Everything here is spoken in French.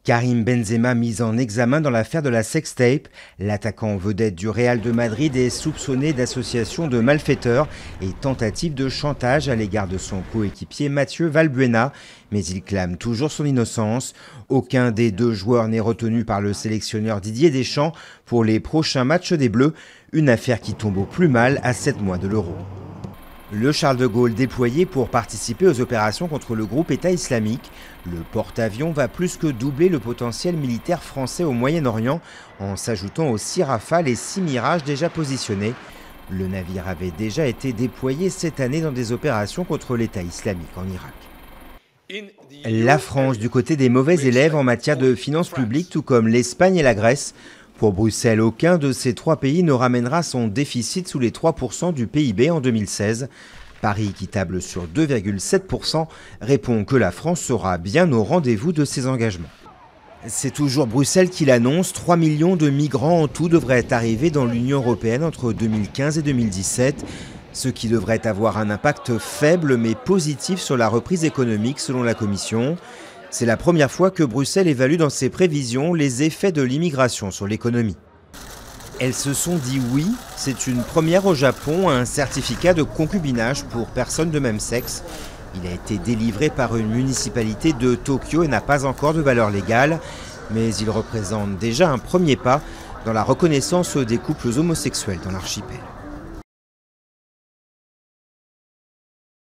Karim Benzema mis en examen dans l'affaire de la sextape. L'attaquant vedette du Real de Madrid est soupçonné d'association de malfaiteurs et tentative de chantage à l'égard de son coéquipier Mathieu Valbuena. Mais il clame toujours son innocence. Aucun des deux joueurs n'est retenu par le sélectionneur Didier Deschamps pour les prochains matchs des Bleus. Une affaire qui tombe au plus mal à 7 mois de l'Euro. Le Charles de Gaulle déployé pour participer aux opérations contre le groupe État islamique. Le porte-avions va plus que doubler le potentiel militaire français au Moyen-Orient en s'ajoutant aux 6 Rafales et 6 Mirages déjà positionnés. Le navire avait déjà été déployé cette année dans des opérations contre l'État islamique en Irak. La France du côté des mauvais élèves en matière de finances publiques, tout comme l'Espagne et la Grèce. Pour Bruxelles, aucun de ces 3 pays ne ramènera son déficit sous les 3% du PIB en 2016. Paris, qui table sur 2,7%, répond que la France sera bien au rendez-vous de ses engagements. C'est toujours Bruxelles qui l'annonce, 3 millions de migrants en tout devraient arriver dans l'Union européenne entre 2015 et 2017, ce qui devrait avoir un impact faible mais positif sur la reprise économique selon la Commission. C'est la première fois que Bruxelles évalue dans ses prévisions les effets de l'immigration sur l'économie. Elles se sont dit oui, c'est une première au Japon, un certificat de concubinage pour personnes de même sexe. Il a été délivré par une municipalité de Tokyo et n'a pas encore de valeur légale, mais il représente déjà un premier pas dans la reconnaissance des couples homosexuels dans l'archipel.